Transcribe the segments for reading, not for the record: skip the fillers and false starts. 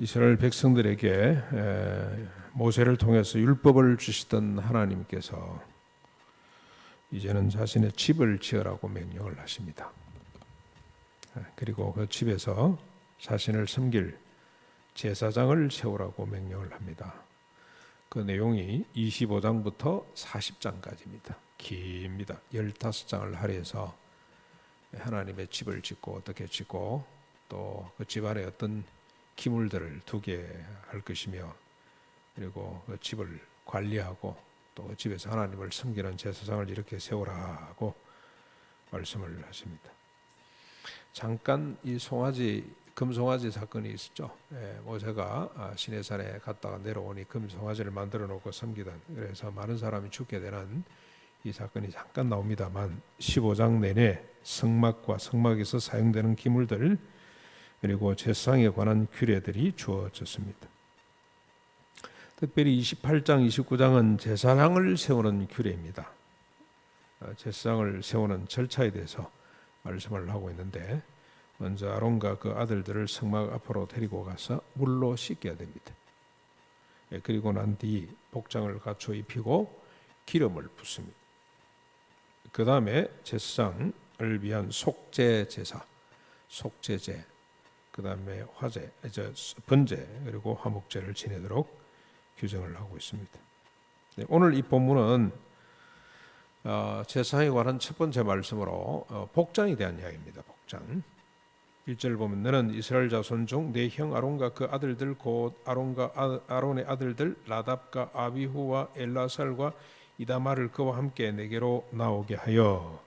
이스라엘 백성들에게 모세를 통해서 율법을 주시던 하나님께서 이제는 자신의 집을 지으라고 명령을 하십니다. 그리고 그 집에서 자신을 섬길 제사장을 세우라고 명령을 합니다. 그 내용이 25장부터 40장까지입니다. 깁니다. 15장을 할애해서 하나님의 집을 짓고 어떻게 짓고 또 그 집안에 어떤 기물들을 두게 할 것이며, 그리고 그 집을 관리하고 또 그 집에서 하나님을 섬기는 제사장을 이렇게 세우라고 말씀을 하십니다. 잠깐 이 금송아지 사건이 있었죠. 모세가 시내산에 갔다가 내려오니 금송아지를 만들어 놓고 섬기던, 그래서 많은 사람이 죽게 되는 이 사건이 잠깐 나옵니다만 15장 내내 성막과 성막에서 사용되는 기물들 그리고 제사장에 관한 규례들이 주어졌습니다. 특별히 28장, 29장은 제사장을 세우는 규례입니다. 제사장을 세우는 절차에 대해서 말씀을 하고 있는데, 먼저 아론과 그 아들들을 성막 앞으로 데리고 가서 물로 씻겨야 됩니다. 그리고 난 뒤 복장을 갖춰 입히고 기름을 붓습니다. 그 다음에 제사장을 위한 속죄 제사, 속죄제, 그 다음에 화제, 번제, 그리고 화목제를 지내도록 규정을 하고 있습니다. 오늘 이 본문은 제사장에 관한 첫 번째 말씀으로 복장에 대한 이야기입니다. 복장. 1절 보면 너는 이스라엘 자손 중 내 형 아론과 그 아들들 곧 아론의 아들들 나답과 아비후와 엘라살과 이다말을 그와 함께 내게로 나오게 하여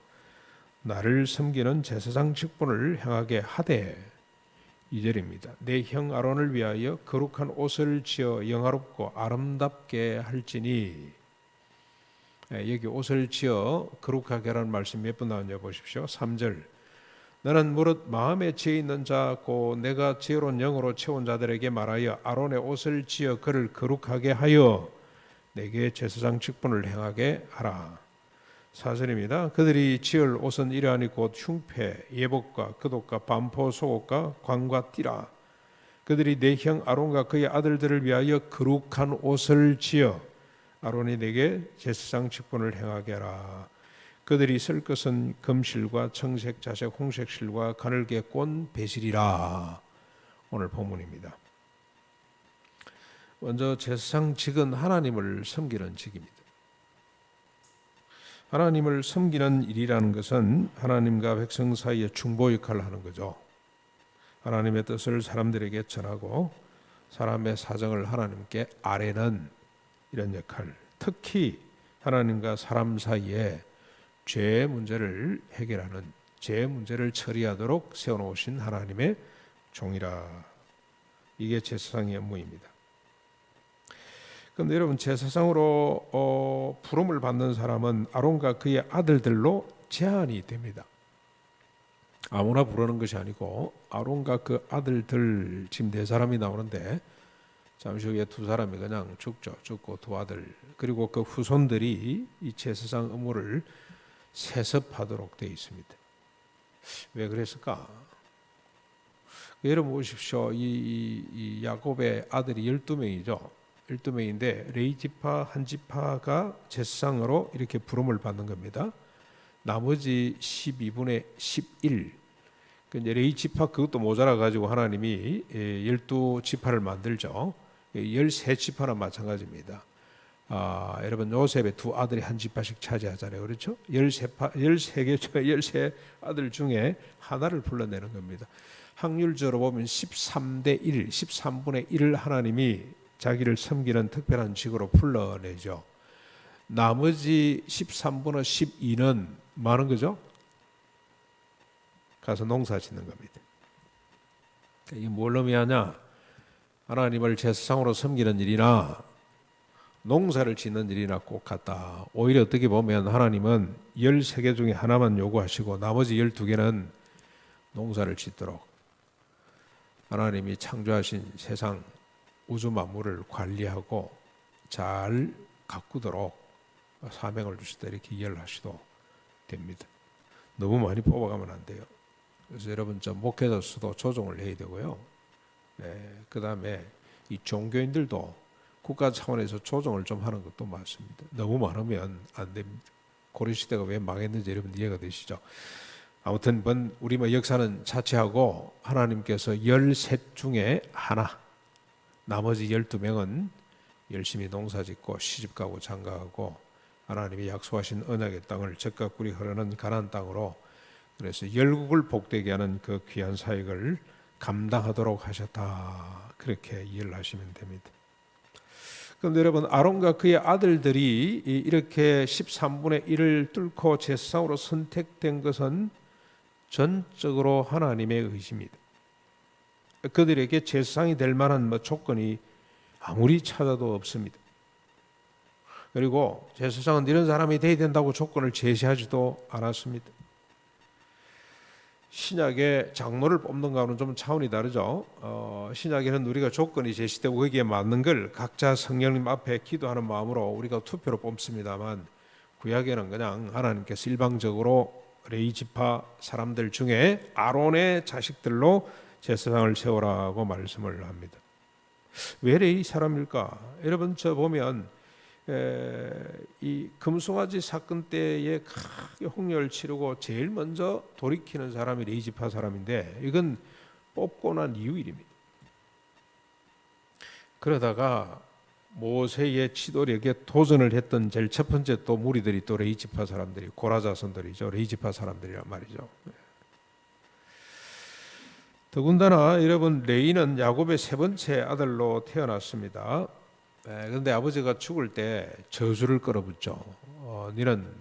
나를 섬기는 제사장 직분을 행하게 하되, 2절입니다. 내 형 아론을 위하여 거룩한 옷을 지어 영화롭고 아름답게 할지니, 여기 옷을 지어 거룩하게 하라는 말씀 몇 번 나오냐 보십시오. 3절 너는 무릇 마음에 지어 있는 자 곧 내가 지혜로운 영으로 채운 자들에게 말하여 아론의 옷을 지어 그를 거룩하게 하여 내게 제사장 직분을 행하게 하라. 4절입니다. 그들이 지을 옷은 이러하니 곧 흉패, 예복과 겉옷과 반포 속옷과 관과 띠라. 그들이 내 형 아론과 그의 아들들을 위하여 거룩한 옷을 지어 아론이 내게 제사장 직분을 행하게 하라. 그들이 쓸 것은 금실과 청색, 자색, 홍색 실과 가늘게 꼰 배실이라. 오늘 본문입니다. 먼저 제사장 직은 하나님을 섬기는 직입니다. 하나님을 섬기는 일이라는 것은 하나님과 백성 사이에 중보 역할을 하는 거죠. 하나님의 뜻을 사람들에게 전하고 사람의 사정을 하나님께 아뢰는 이런 역할. 특히 하나님과 사람 사이에 죄의 문제를 해결하는, 죄의 문제를 처리하도록 세워놓으신 하나님의 종이라. 이게 제사장의 업무입니다. 그런데 여러분, 제사장으로 부름을 받는 사람은 아론과 그의 아들들로 제한이 됩니다. 아무나 부르는 것이 아니고 아론과 그 아들들, 지금 4사람이 나오는데 잠시 후에 2사람이 그냥 죽고 2 아들, 그리고 그 후손들이 이 제사장 업무를 세습하도록 되어 있습니다. 왜 그랬을까? 여러분 보십시오. 이 야곱의 아들이 12명이죠. 12명인데 레위 지파 한 지파가 제사장으로 이렇게 부름을 받는 겁니다. 나머지 12분의 11. 레위 지파 그것도 모자라 가지고 하나님이 12지파를 만들죠. 13지파나 마찬가지입니다. 여러분 요셉의 2 아들이 한 지파씩 차지하잖아요. 그렇죠? 13 아들 중에 하나를 불러내는 겁니다. 확률적으로 보면 13대 1, 13분의 1을 하나님이 자기를 섬기는 특별한 직으로 불러내죠. 나머지 13분의 12는 많은 거죠? 가서 농사 짓는 겁니다. 이게 뭘 의미하냐? 하나님을 제사장으로 섬기는 일이나 농사를 짓는 일이나 꼭 같다. 오히려 어떻게 보면 하나님은 13개 중에 하나만 요구하시고 나머지 12개는 농사를 짓도록, 하나님이 창조하신 세상 우주 만물을 관리하고 잘 가꾸도록 사명을 주시다, 이렇게 이해를 하셔도 됩니다. 너무 많이 뽑아가면 안 돼요. 그래서 여러분 목회자 수도 조정을 해야 되고요. 그 다음에 이 종교인들도 국가 차원에서 조정을 좀 하는 것도 맞습니다. 너무 많으면 안 됩니다. 고려시대가 왜 망했는지 여러분 이해가 되시죠? 아무튼 우리 역사는 차치하고 하나님께서 13 중에 하나, 나머지 12명은 열심히 농사짓고 시집가고 장가가고 하나님이 약속하신 언약의 땅을 적과 꿀이 흐르는 가나안 땅으로, 그래서 열국을 복되게 하는 그 귀한 사역을 감당하도록 하셨다. 그렇게 이해를 하시면 됩니다. 그런데 여러분, 아론과 그의 아들들이 이렇게 13분의 1을 뚫고 제사장으로 선택된 것은 전적으로 하나님의 의지입니다. 그들에게 제사장이 될 만한 조건이 아무리 찾아도 없습니다. 그리고 제사장은 이런 사람이 돼야 된다고 조건을 제시하지도 않았습니다. 신약의 장로를 뽑는 거와는 좀 차원이 다르죠. 신약에는 우리가 조건이 제시되고 거기에 맞는 걸 각자 성령님 앞에 기도하는 마음으로 우리가 투표로 뽑습니다만, 구약에는 그냥 하나님께서 일방적으로 레위 지파 사람들 중에 아론의 자식들로 제사장을 세우라고 말씀을 합니다. 왜 레위 사람일까? 여러분, 저 보면 이 금송아지 사건 때에 크게 홍련을 치르고 제일 먼저 돌이키는 사람이 레위 지파 사람인데, 이건 뽑고 난 이후일입니다. 그러다가 모세의 지도력에 도전을 했던 제일 첫 번째 또 무리들이 또 레위 지파 사람들이, 고라 자손들이죠. 레위 지파 사람들이란 말이죠. 더군다나 여러분, 레위는 야곱의 세 번째 아들로 태어났습니다. 그런데 아버지가 죽을 때 저주를 끌어붙죠. 너는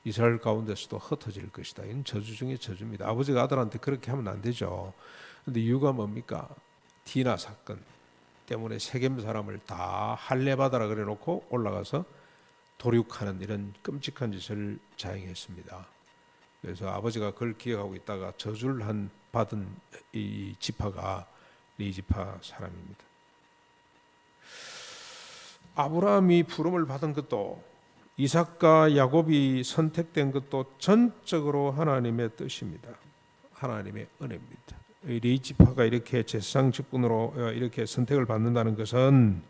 이스라엘 가운데서도 흩어질 것이다. 이건 저주 중에 저주입니다. 아버지가 아들한테 그렇게 하면 안 되죠. 그런데 이유가 뭡니까? 디나 사건 때문에 세겜 사람을 다 할례받아라 그래 놓고 올라가서 도륙하는 이런 끔찍한 짓을 자행했습니다. 그래서 아버지가 그걸 기억하고 있다가 저주를 받은 이 지파가 레위 지파 사람입니다. 아브라함이 부름을 받은 것도, 이삭과 야곱이 선택된 것도 전적으로 하나님의 뜻입니다. 하나님의 은혜입니다. 레위 지파가 이렇게 제사장 직분으로 이렇게 선택을 받는다는 것은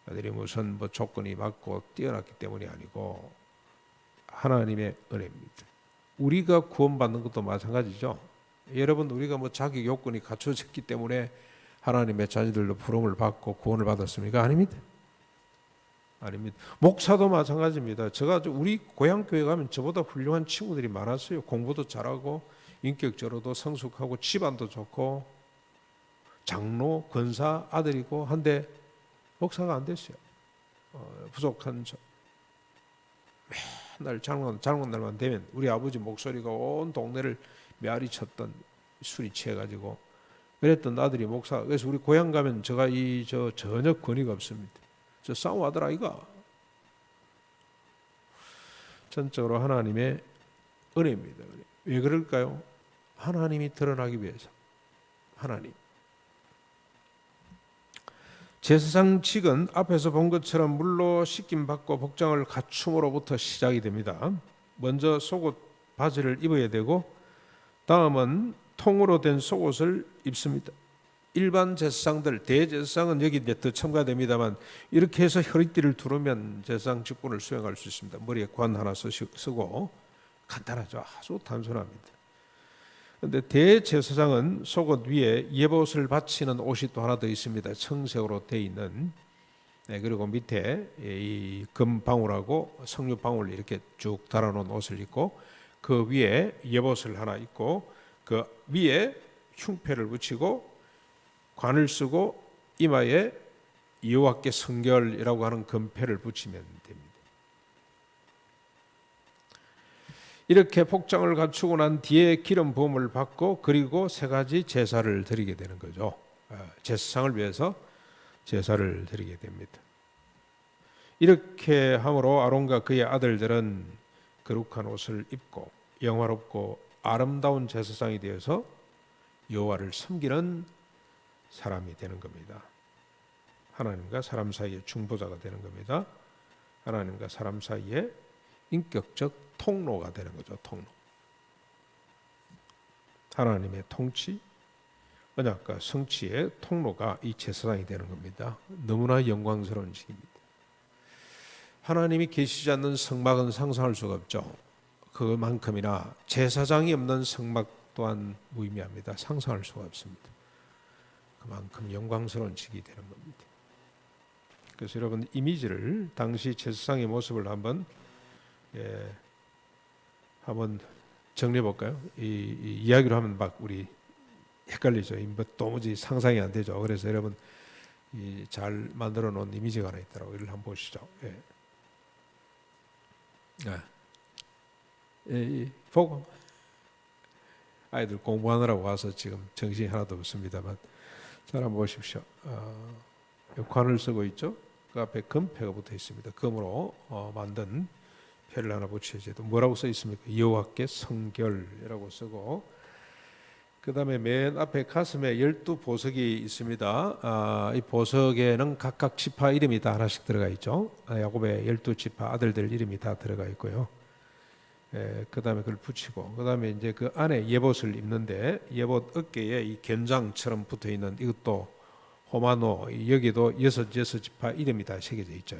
그들이 무슨 조건이 맞고 뛰어났기 때문이 아니고 하나님의 은혜입니다. 우리가 구원받는 것도 마찬가지죠. 여러분, 우리가 자격 요건이 갖춰졌기 때문에 하나님의 자녀들로 부름을 받고 구원을 받았습니까? 아닙니다. 아닙니다. 목사도 마찬가지입니다. 제가 우리 고향 교회 가면 저보다 훌륭한 친구들이 많았어요. 공부도 잘하고 인격적으로도 성숙하고 집안도 좋고 장로, 권사 아들이고 한데 목사가 안 됐어요. 부족한 저. 맨날 잘못 날만 되면 우리 아버지 목소리가 온 동네를 메아리 쳤던, 술이 취해가지고 그랬던 아들이 목사. 그래서 우리 고향 가면 제가 전혀 권위가 없습니다. 저 싸움하더라 이가. 전적으로 하나님의 은혜입니다. 왜 그럴까요? 하나님이 드러나기 위해서. 하나님. 제사장직은 앞에서 본 것처럼 물로 씻김 받고 복장을 갖춤으로부터 시작이 됩니다. 먼저 속옷 바지를 입어야 되고, 다음은 통으로 된 속옷을 입습니다. 일반 제사장들, 대제사장은 여기 이제 더 첨가됩니다만, 이렇게 해서 허리띠를 두르면 제사장 직분을 수행할 수 있습니다. 머리에 관 하나 쓰고, 간단하죠. 아주 단순합니다. 그런데 대제사장은 속옷 위에 예봇을 바치는 옷이 또 하나 더 있습니다. 청색으로 되어 있는. 그리고 밑에 이 금방울하고 석류방울 이렇게 쭉 달아놓은 옷을 입고, 그 위에 예봇을 하나 입고, 그 위에 흉패를 붙이고 관을 쓰고 이마에 여호와께 성결이라고 하는 금패를 붙이면 됩니다. 이렇게 복장을 갖추고 난 뒤에 기름 부음을 받고, 그리고 세 가지 제사를 드리게 되는 거죠. 제사상을 위해서 제사를 드리게 됩니다. 이렇게 함으로 아론과 그의 아들들은 거룩한 옷을 입고 영화롭고 아름다운 제사장이 되어서 여호와를 섬기는 사람이 되는 겁니다. 하나님과 사람 사이의 중보자가 되는 겁니다. 하나님과 사람 사이의 인격적 통로가 되는 거죠. 통로. 하나님의 통치, 언약과 성취의 통로가 이 제사장이 되는 겁니다. 너무나 영광스러운 직입니다. 하나님이 계시지 않는 성막은 상상할 수가 없죠. 그만큼이나 제사장이 없는 성막 또한 무의미합니다. 상상할 수가 없습니다. 그만큼 영광스러운 직이 되는 겁니다. 그래서 여러분 이미지를 당시 제사장의 모습을 한번 정리해 볼까요? 이 이야기로 하면 막 우리 헷갈리죠. 뭐 도무지 상상이 안 되죠. 그래서 여러분 잘 만들어 놓은 이미지가 하나 있더라고요. 이를 한번 보시죠. 보고 아이들 공부하느라고 와서 지금 정신이 하나도 없습니다만 잘 한번 보십시오. 관을 쓰고 있죠. 그 앞에 금패가 붙어 있습니다. 금으로 만든 패를 하나 붙여야죠. 뭐라고 써 있습니까? 여호와께 성결이라고 쓰고, 그 다음에 맨 앞에 가슴에 12보석이 있습니다. 이 보석에는 각각 지파 이름이 다 하나씩 들어가 있죠. 야곱의 12지파 아들들 이름이 다 들어가 있고요. 그 다음에 그걸 붙이고, 그 다음에 이제 그 안에 예봇을 입는데, 예봇 어깨에 이 견장처럼 붙어 있는 이것도 호마노, 여기도 여섯 지파 이름이 다 새겨져 있죠.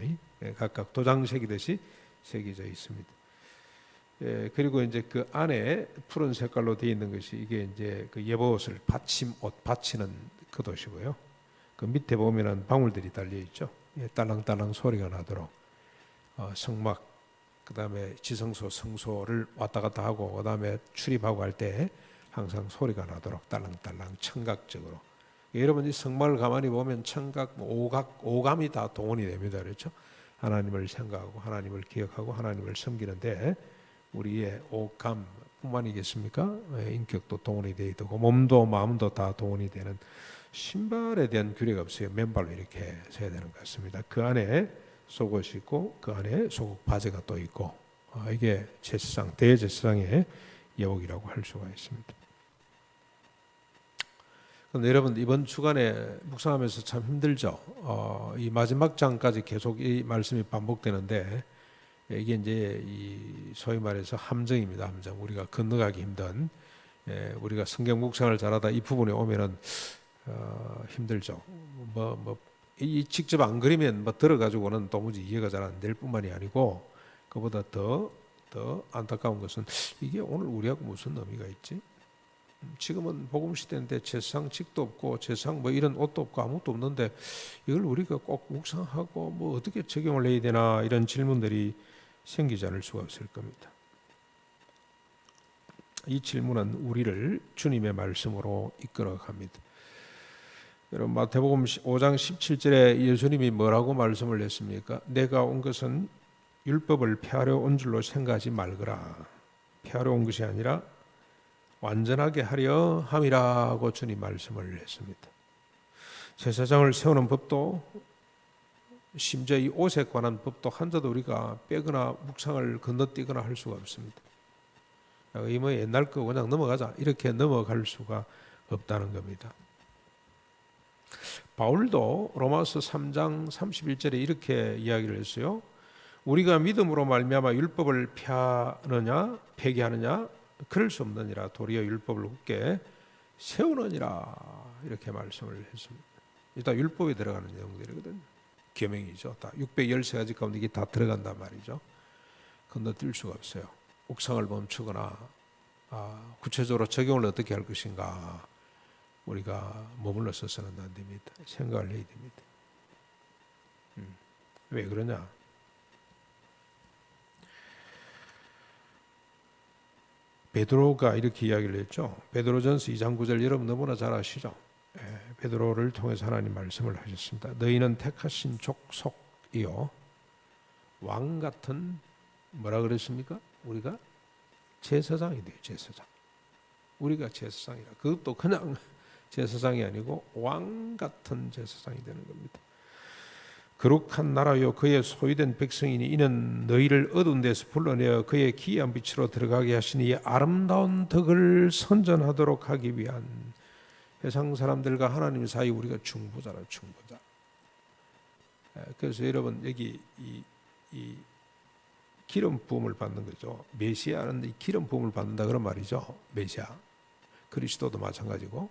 각각 도장 새기듯이 새겨져 있습니다. 그리고 이제 그 안에 푸른 색깔로 되어 있는 것이 이게 이제 그 예봇을 받침 옷 받치는 그 덧이고요. 그 밑에 보면은 방울들이 달려 있죠. 딸랑딸랑 소리가 나도록 성막, 그 다음에 지성소, 성소를 왔다 갔다 하고, 그 다음에 출입하고 할 때 항상 소리가 나도록 딸랑딸랑 청각적으로. 여러분 이 성막을 가만히 보면 청각, 오감이 다 동원이 됩니다. 그렇죠? 하나님을 생각하고 하나님을 기억하고 하나님을 섬기는데 우리의 오감뿐만이겠습니까? 인격도 동원이 되고 몸도 마음도 다 동원이 되는, 신발에 대한 규례가 없어요. 맨발로 이렇게 서야 되는 것 같습니다. 그 안에 속옷이 있고 그 안에 속옷 바지가 또 있고, 이게 제사장, 대제사장의 예복이라고 할 수가 있습니다. 그런데 여러분 이번 주간에 묵상하면서 참 힘들죠. 이 마지막 장까지 계속 이 말씀이 반복되는데, 이게 이제 이 소위 말해서 함정입니다. 함정. 우리가 건너가기 힘든, 우리가 성경 묵상을 잘하다 이 부분에 오면은 힘들죠. 이 직접 안 그리면 들어가지고는 도무지 이해가 잘 안 될 뿐만이 아니고, 그보다 더 안타까운 것은 이게 오늘 우리하고 무슨 의미가 있지? 지금은 복음 시대인데 제사장 직도 없고 제사장 이런 옷도 없고 아무것도 없는데 이걸 우리가 꼭 묵상하고 어떻게 적용을 해야 되나, 이런 질문들이 생기지 않을 수가 없을 겁니다. 이 질문은 우리를 주님의 말씀으로 이끌어 갑니다. 여러분 마태복음 5장 17절에 예수님이 뭐라고 말씀을 했습니까? 내가 온 것은 율법을 폐하려 온 줄로 생각하지 말거라. 폐하려 온 것이 아니라 완전하게 하려 함이라고 주님 말씀을 했습니다. 제사장을 세우는 법도, 심지어 이 옷에 관한 법도 한자도 우리가 빼거나 묵상을 건너뛰거나 할 수가 없습니다. 이 옛날 거 그냥 넘어가자 이렇게 넘어갈 수가 없다는 겁니다. 바울도 로마서 3장 31절에 이렇게 이야기를 했어요. 우리가 믿음으로 말미암아 율법을 폐하느냐 폐기하느냐 그럴 수 없느니라. 도리어 율법을 굳게 세우느니라. 이렇게 말씀을 했습니다. 일단 율법에 들어가는 내용들이거든요. 계명이죠. 다 613가지 가운데 이게 다 들어간단 말이죠. 건너뛸 수가 없어요. 묵상을 멈추거나 구체적으로 적용을 어떻게 할 것인가 우리가 머물러 서서는 안 됩니다. 생각을 해야 됩니다. 왜 그러냐? 베드로가 이렇게 이야기를 했죠. 베드로전서 2장 9절 여러분 너무나 잘 아시죠? 베드로를 통해서 하나님 말씀을 하셨습니다. 너희는 택하신 족속이요 왕 같은 뭐라 그랬습니까? 우리가 제사장이 돼요. 제사장. 우리가 제사장이라. 그것도 그냥 제사장이 아니고 왕 같은 제사장이 되는 겁니다. 거룩한 나라요 그의 소유된 백성이니 이는 너희를 어두운 데서 불러내어 그의 기이한 빛으로 들어가게 하시니 이 아름다운 덕을 선전하도록 하기 위한, 세상 사람들과 하나님 사이 우리가 중보자라. 중보자. 그래서 여러분 여기 이 기름 부음을 받는 거죠. 메시아는 이 기름 부음을 받는다 그런 말이죠. 메시아. 그리스도도 마찬가지고.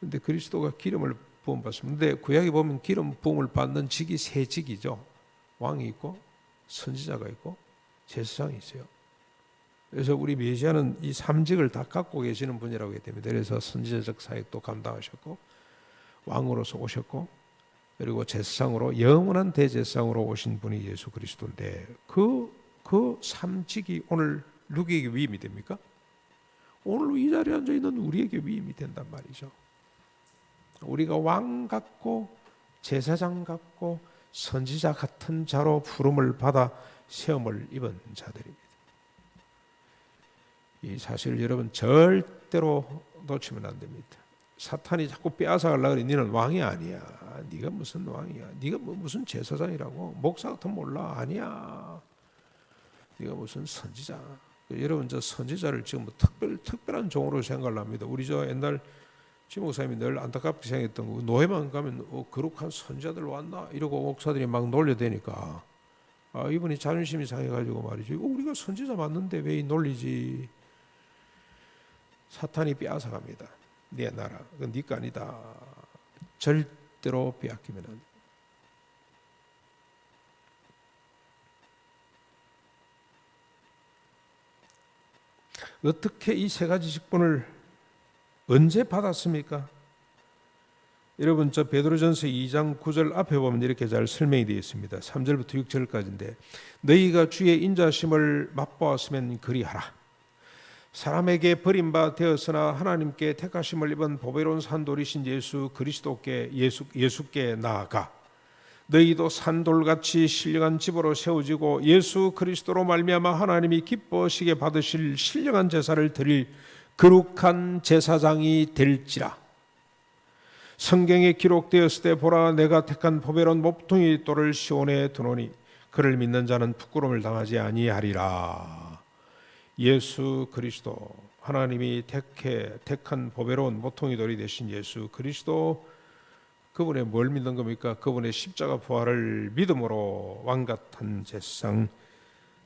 근데 그리스도가 기름을 부음 받습니다. 근데 구약에 보면 기름 부음을 받는 직이 세 직이죠. 왕이 있고 선지자가 있고 제사장이 있어요. 그래서 우리 메시아는 이 삼직을 다 갖고 계시는 분이라고 해야 됩니다. 그래서 선지자적 사역도 감당하셨고 왕으로서 오셨고 그리고 제사장으로 영원한 대제사장으로 오신 분이 예수 그리스도인데 그 삼직이 오늘 누구에게 위임이 됩니까? 오늘 이 자리에 앉아 있는 우리에게 위임이 된단 말이죠. 우리가 왕 같고 제사장 같고 선지자 같은 자로 부름을 받아 시험을 입은 자들입니다. 이 사실 여러분 절대로 놓치면 안 됩니다. 사탄이 자꾸 빼앗아가려고 그래. 너는 왕이 아니야. 네가 무슨 왕이야. 네가 무슨 제사장이라고. 목사 같은 몰라. 아니야. 네가 무슨 선지자. 여러분 저 선지자를 지금 특별한 종으로 생각을 합니다. 우리 저 옛날 지 목사님이 늘 안타깝게 생각했던 거 노예만 가면 거룩한 선지자들 왔나 이러고 목사들이 막 놀려대니까 이분이 자존심이 상해가지고 말이죠. 우리가 선지자 맞는데 왜 이 놀리지? 사탄이 빼앗아갑니다. 네 나라, 그건 네 거 아니다. 절대로 빼앗기면 안 돼. 어떻게 이 세 가지 직분을 언제 받았습니까? 여러분 저 베드로전서 2장 9절 앞에 보면 이렇게 잘 설명이 되어 있습니다. 3절부터 6절까지인데 너희가 주의 인자심을 맛보았으면 그리하라. 사람에게 버림바 되었으나 하나님께 택하심을 입은 보배로운 산돌이신 예수 그리스도께 예수께 나아가 너희도 산돌같이 신령한 집으로 세워지고 예수 그리스도로 말미암아 하나님이 기뻐하시게 받으실 신령한 제사를 드릴 거룩한 제사장이 될지라. 성경에 기록되었을 때 보라 내가 택한 보배로운 목동이 돌을 시온에 두노니 그를 믿는 자는 부끄러움을 당하지 아니하리라. 예수 그리스도 하나님이 택한 보배로운 모퉁이 돌이 되신 예수 그리스도 그분의 뭘 믿는 겁니까? 그분의 십자가 부활을 믿음으로 왕같은 제사장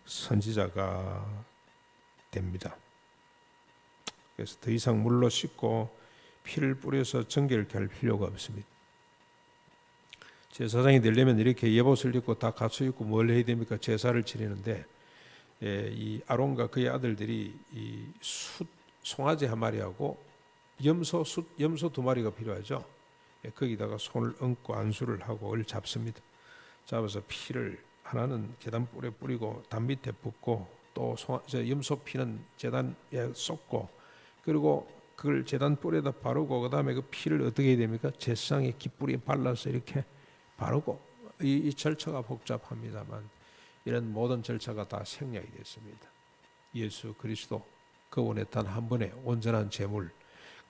선지자가 됩니다. 그래서 더 이상 물로 씻고 피를 뿌려서 정결케 할 필요가 없습니다. 제사장이 되려면 이렇게 예복을 입고 다 갖춰 입고 뭘 해야 됩니까? 제사를 지내는데 이 아론과 그의 아들들이 이 송아지 한 마리하고 염소 2마리가 필요하죠. 거기다가 손을 얹고 안수를 하고 을 잡습니다. 잡아서 피를 하나는 제단불에 뿌리고 단 밑에 붓고 또 염소 피는 제단에 쏟고 그리고 그걸 제단불에다 바르고 그 다음에 그 피를 어떻게 해야 됩니까? 제사장의 깃불에 발라서 이렇게 바르고 이 절차가 복잡합니다만 이런 모든 절차가 다 생략이 됐습니다. 예수 그리스도 그분의 단 한 번의 온전한 제물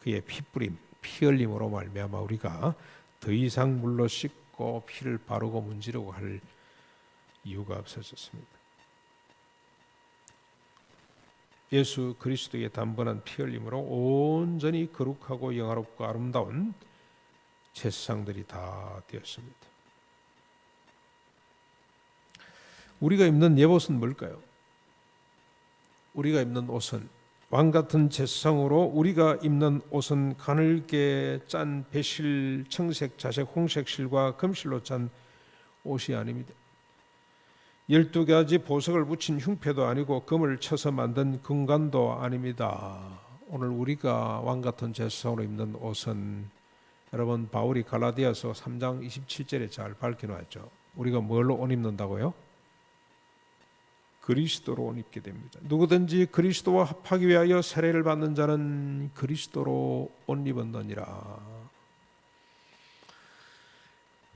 그의 피뿌림 피 흘림으로 말미암아 우리가 더 이상 물로 씻고 피를 바르고 문지르고 할 이유가 없어졌습니다. 예수 그리스도의 단번한 피 흘림으로 온전히 거룩하고 영화롭고 아름다운 제사장들이 다 되었습니다. 우리가 입는 예복은 뭘까요? 우리가 입는 옷은 왕같은 제사장으로 우리가 입는 옷은 가늘게 짠 배실, 청색, 자색, 홍색 실과 금실로 짠 옷이 아닙니다. 12가지 보석을 붙인 흉패도 아니고 금을 쳐서 만든 금관도 아닙니다. 오늘 우리가 왕같은 제사장으로 입는 옷은 여러분 바울이 갈라디아서 3장 27절에 잘 밝혀놨죠. 우리가 뭘로 옷 입는다고요? 그리스도로 옷 입게 됩니다. 누구든지 그리스도와 합하기 위하여 세례를 받는 자는 그리스도로 옷 입었느니라.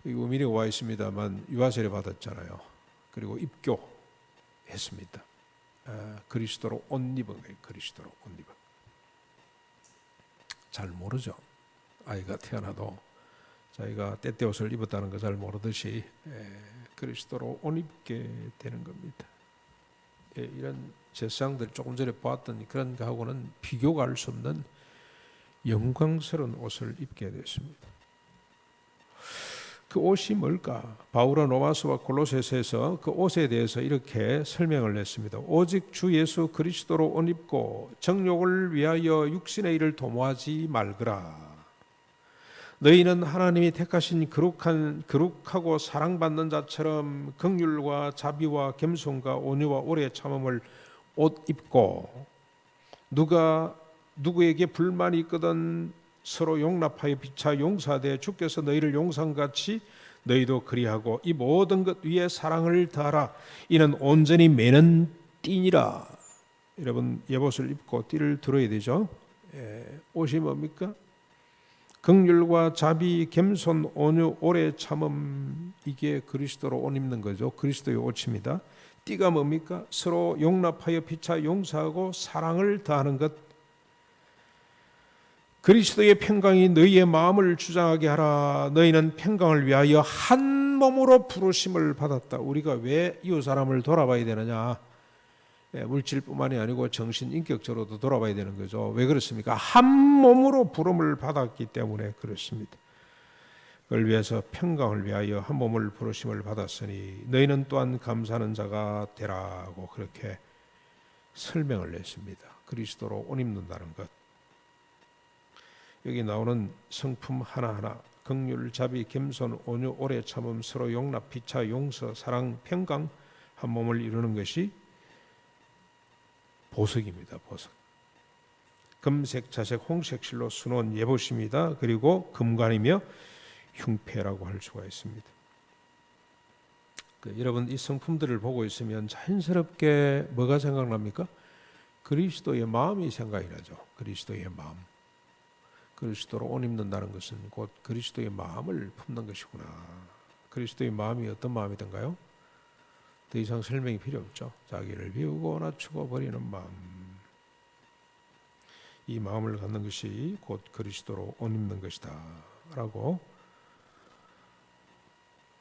의미가 와 있습니다만 유아세례 받았잖아요. 그리고 입교했습니다. 그리스도로 옷 입은 거예요. 그리스도로 옷 입은. 잘 모르죠. 아이가 태어나도 자기가 때때 옷을 입었다는 거 잘 모르듯이 그리스도로 옷 입게 되는 겁니다. 이런 제사장들 조금 전에 보았던 그런 거하고는 비교가 할 수 없는 영광스러운 옷을 입게 됐습니다. 그 옷이 뭘까? 바울은 로마서와 골로새서에서 그 옷에 대해서 이렇게 설명을 했습니다. 오직 주 예수 그리스도로 옷 입고 정욕을 위하여 육신의 일을 도모하지 말거라. 너희는 하나님이 택하신 거룩하고 사랑받는 자처럼 긍휼과 자비와 겸손과 온유와 오래 참음을 옷 입고 누가 누구에게 불만이 있거든 서로 용납하여 피차 용서하되 주께서 너희를 용서한같이 너희도 그리하고 이 모든 것 위에 사랑을 더하라. 이는 온전히 매는 띠니라. 여러분 예봇을 입고 띠를 들어야 되죠. 옷이 뭡니까? 긍휼과 자비, 겸손, 온유, 오래 참음, 이게 그리스도로 옷 입는 거죠. 그리스도의 옷입니다. 띠가 뭡니까? 서로 용납하여 피차 용서하고 사랑을 더하는 것. 그리스도의 평강이 너희의 마음을 주장하게 하라. 너희는 평강을 위하여 한 몸으로 부르심을 받았다. 우리가 왜 이웃 사람을 돌아봐야 되느냐? 물질뿐만이 아니고 정신 인격적으로도 돌아봐야 되는 거죠. 왜 그렇습니까? 한 몸으로 부름을 받았기 때문에 그렇습니다. 그걸 위해서 평강을 위하여 한 몸을 부르심을 받았으니 너희는 또한 감사하는 자가 되라고 그렇게 설명을 했습니다. 그리스도로 옷 입는다는 것. 여기 나오는 성품 하나하나 긍휼, 자비, 겸손, 온유, 오래 참음, 서로 용납, 피차, 용서, 사랑, 평강 한 몸을 이루는 것이 보석입니다. 보석. 금색, 자색, 홍색 실로 수놓은 예봇입니다. 그리고 금관이며 흉패라고 할 수가 있습니다. 여러분 이 성품들을 보고 있으면 자연스럽게 뭐가 생각납니까? 그리스도의 마음이 생각이 나죠. 그리스도의 마음. 그리스도로 옷 입는다는 것은 곧 그리스도의 마음을 품는 것이구나. 그리스도의 마음이 어떤 마음이던가요? 더 이상 설명이 필요 없죠. 자기를 비우고 낮추고 버리는 마음. 이 마음을 갖는 것이 곧 그리스도로 옷 입는 것이다 라고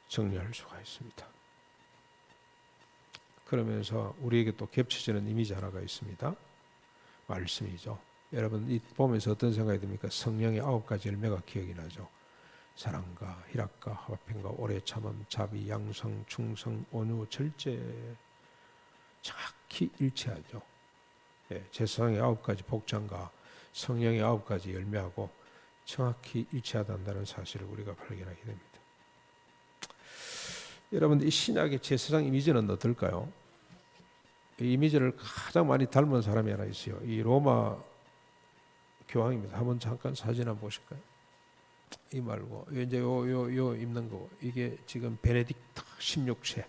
정리할 수가 있습니다. 그러면서 우리에게 또 겹쳐지는 이미지 하나가 있습니다. 말씀이죠. 여러분 이 보면서 어떤 생각이 듭니까? 성령의 9가지 열매가 기억이 나죠. 사랑과 희락과 화평과 오래 참음, 자비, 양성, 충성, 온유, 절제 정확히 일치하죠. 제사장의 9가지 복장과 성령의 9가지 열매하고 정확히 일치하다는 사실을 우리가 발견하게 됩니다. 여러분 이 신약의 제사장 이미지는 어떨까요? 이 이미지를 가장 많이 닮은 사람이 하나 있어요. 이 로마 교황입니다. 한번 잠깐 사진 한번 보실까요? 이 말고 이제 요 입는 거 이게 지금 베네딕트 16세.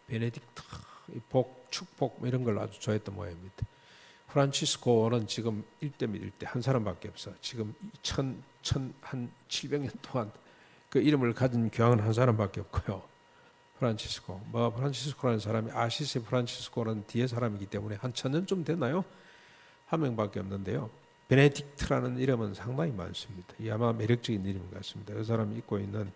베네딕트 복 축복 이런 걸 아주 좋아했던 모양입니다. 프란치스코는 지금 1대 몇 1대 한 사람밖에 없어. 지금 1700년 동안 그 이름을 가진 교황은 한 사람밖에 없고요. 프란치스코라는 사람이 아시스 프란치스코는 뒤에 사람이기 때문에 한 1000년쯤 됐나요? 한 명밖에 없는데요. 베네딕트라는 이름은 상당히 많습니다. 이 아마 매력적인 이름 같습니다. 그 사람이 입고 있는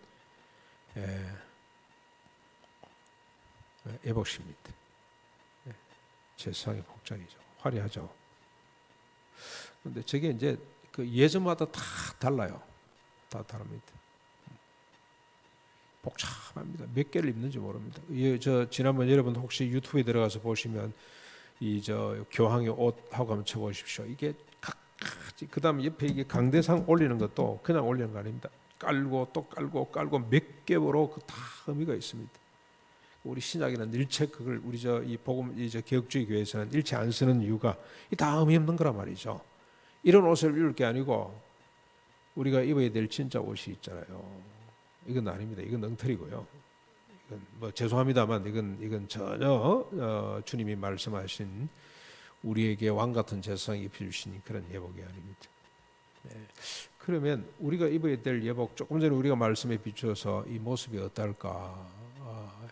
에봇입니다. 제사장의 복장이죠. 화려하죠. 그런데 저게 이제 그 예전마다 다 달라요. 다 다릅니다. 복잡합니다. 몇 개를 입는지 모릅니다. 지난번 여러분 혹시 유튜브에 들어가서 보시면 교황의 옷하고 한번 쳐보십시오. 이게 각가지. 그다음 옆에 이게 강대상 올리는 것도 그냥 올리는 거 아닙니다. 깔고 또 깔고 몇 개로 다 의미가 있습니다. 우리 신약에는 일체 그걸 우리 이 복음 개혁주의 교회에서는 일체 안 쓰는 이유가 이 다 의미 없는 거란 말이죠. 이런 옷을 입을 게 아니고 우리가 입어야 될 진짜 옷이 있잖아요. 이건 아닙니다. 이건 엉터리고요. 이건 뭐 죄송합니다만 이건 전혀 주님이 말씀하신 우리에게 왕 같은 제사장이 입혀주신 그런 예복이 아닙니다. 그러면 우리가 입어야 될 예복 조금 전에 우리가 말씀에 비추어서 이 모습이 어떨까?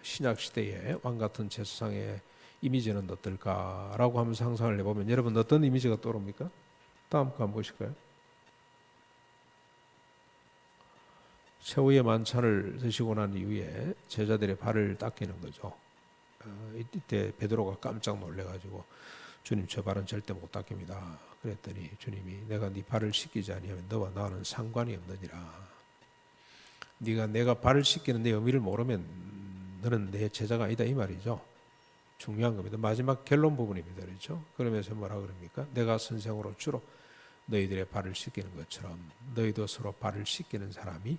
신약 시대에 왕 같은 제사장의 이미지는 어떨까라고 하면서 상상을 해보면 여러분 어떤 이미지가 떠오릅니까? 다음 거 한번 보실까요? 새우의 만찬을 드시고 난 이후에 제자들의 발을 닦이는 거죠. 이때 베드로가 깜짝 놀래가지고 주님 저 발은 절대 못 닦입니다. 그랬더니 주님이 내가 네 발을 씻기지 아니하면 너와 나는 상관이 없느니라. 네가 내가 발을 씻기는 내 의미를 모르면 너는 내 제자가 아니다 이 말이죠. 중요한 겁니다. 마지막 결론 부분입니다. 그렇죠? 그러면서 뭐라 그럽니까? 내가 선생으로 주로 너희들의 발을 씻기는 것처럼 너희도 서로 발을 씻기는 사람이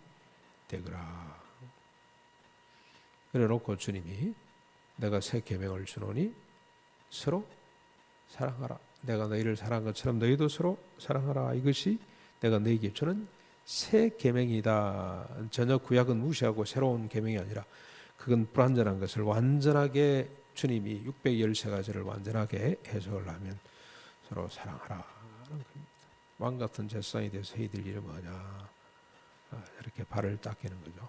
되거라. 그래 놓고 주님이 내가 새 계명을 주노니 서로 사랑하라. 내가 너희를 사랑한 것처럼 너희도 서로 사랑하라. 이것이 내가 너희에게 주는 새 계명이다. 전혀 구약은 무시하고 새로운 계명이 아니라 그건 불완전한 것을 완전하게 주님이 613가지를 완전하게 해석을 하면 서로 사랑하라는 겁니다. 왕 같은 제사장이 돼서 너희들 이름 뭐냐? 이렇게 발을 닦이는 거죠.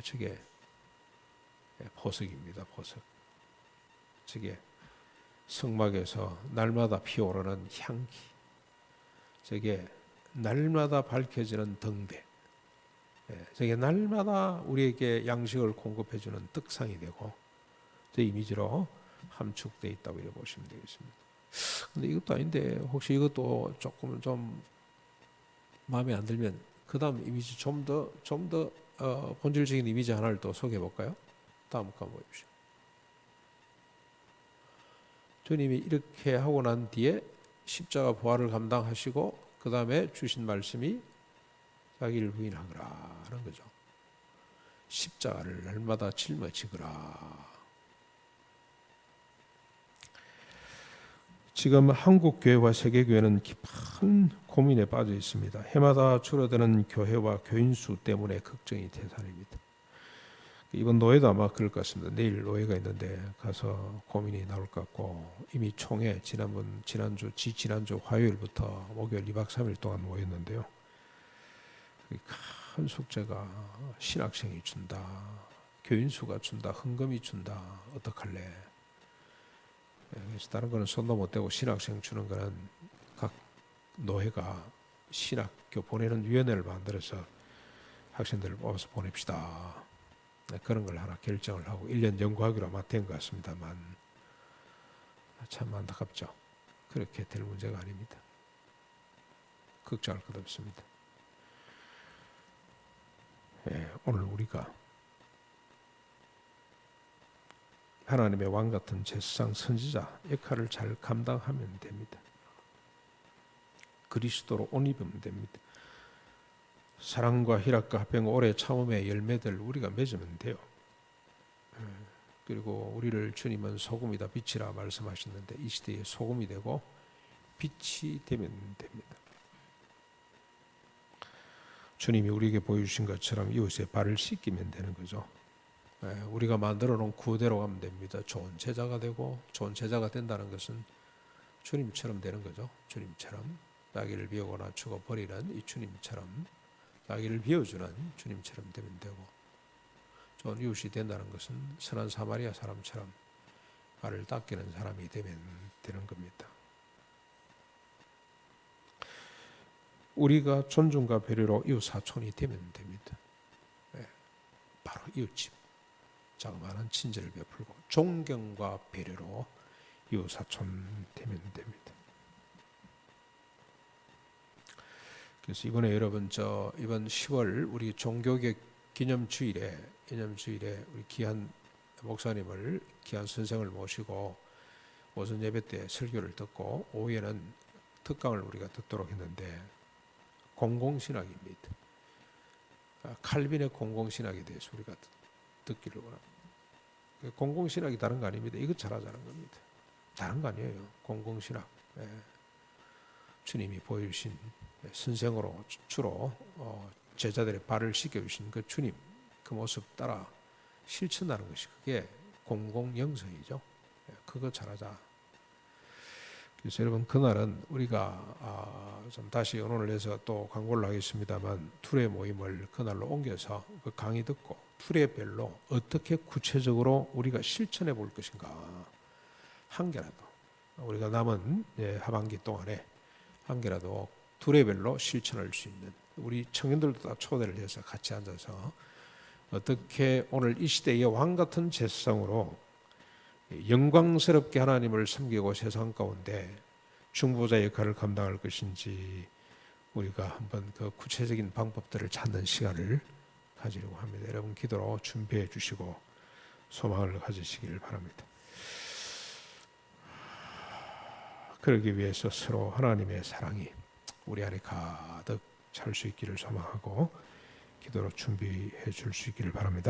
저게 보석입니다. 보석. 저게 성막에서 날마다 피어오르는 향기. 저게 날마다 밝혀지는 등대. 저게 날마다 우리에게 양식을 공급해주는 떡상이 되고 저 이미지로 함축되어 있다고 이렇게 보시면 되겠습니다. 근데 이것도 아닌데 혹시 이것도 조금 좀 마음에 안 들면 그 다음 이미지 좀 더 본질적인 이미지 하나를 또 소개해 볼까요? 다음 거 보십시오. 주님이 이렇게 하고 난 뒤에 십자가 부활을 감당하시고 그 다음에 주신 말씀이 자기를 부인하거라는 거죠. 십자가를 날마다 짊어지거라. 지금 한국 교회와 세계 교회는 깊은 고민에 빠져 있습니다. 해마다 줄어드는 교회와 교인 수 때문에 걱정이 태산입니다. 이번 노예도 아마 그럴 것 같습니다. 내일 노예가 있는데 가서 고민이 나올 것 같고 이미 총회 지난주 화요일부터 목요일 2박 3일 동안 모였는데요. 큰 숙제가 신학생이 준다, 교인 수가 준다, 헌금이 준다, 어떡할래? 그래서 다른 거는 손도 못 대고 신학생 주는 거는 각 노회가 신학교 보내는 위원회를 만들어서 학생들을 뽑아서 보냅시다. 그런 걸 하나 결정을 하고 1년 연구하기로 아마 된 것 같습니다만 참 안타깝죠. 그렇게 될 문제가 아닙니다. 걱정할 것 없습니다. 오늘 우리가 하나님의 왕 같은 제사장 선지자 역할을 잘 감당하면 됩니다. 그리스도로 옷 입으면 됩니다. 사랑과 희락과 합병 오래 참음의 열매들 우리가 맺으면 돼요. 그리고 우리를 주님은 소금이다 빛이라 말씀하셨는데 이 시대에 소금이 되고 빛이 되면 됩니다. 주님이 우리에게 보여주신 것처럼 이웃의 발을 씻기면 되는 거죠. 우리가 만들어 놓은 구대로 가면 됩니다. 좋은 제자가 되고 좋은 제자가 된다는 것은 주님처럼 되는 거죠. 주님처럼 자기를 비우고 낮추고 버리는 이 주님처럼 자기를 비워주는 주님처럼 되면 되고 좋은 이웃이 된다는 것은 선한 사마리아 사람처럼 발을 닦이는 사람이 되면 되는 겁니다. 우리가 존중과 배려로 이웃 사촌이 되면 됩니다. 바로 이웃집. 자그마한 친절을 베풀고 존경과 배려로 이웃 사촌 되면 됩니다. 그래서 이번에 여러분 이번 10월 우리 종교개혁 기념주일에 우리 귀한 목사님을 귀한 선생을 모시고 오전 예배 때 설교를 듣고 오후에는 특강을 우리가 듣도록 했는데 공공신학입니다. 칼빈의 공공신학에 대해서 우리가 듣기를 원합니다. 공공신학이 다른 거 아닙니다. 이것 잘하자는 겁니다. 다른 거 아니에요. 공공신학. 주님이 보여주신 선생으로 주로 제자들의 발을 씻겨주신 그 주님 그 모습 따라 실천하는 것이 그게 공공영성이죠. 그거 잘하자. 그래서 여러분 그날은 우리가 좀 다시 언론을 해서 또 광고를 하겠습니다만 투례 모임을 그날로 옮겨서 그 강의 듣고 투례별로 어떻게 구체적으로 우리가 실천해 볼 것인가 한 개라도 우리가 남은 하반기 동안에 한 개라도 투례별로 실천할 수 있는 우리 청년들도 다 초대를 해서 같이 앉아서 어떻게 오늘 이 시대의 왕 같은 제사장으로 영광스럽게 하나님을 섬기고 세상 가운데 중보자 역할을 감당할 것인지 우리가 한번 그 구체적인 방법들을 찾는 시간을 가지려고 합니다. 여러분 기도로 준비해 주시고 소망을 가지시기를 바랍니다. 그러기 위해서 서로 하나님의 사랑이 우리 안에 가득 찰 수 있기를 소망하고 기도로 준비해 줄 수 있기를 바랍니다.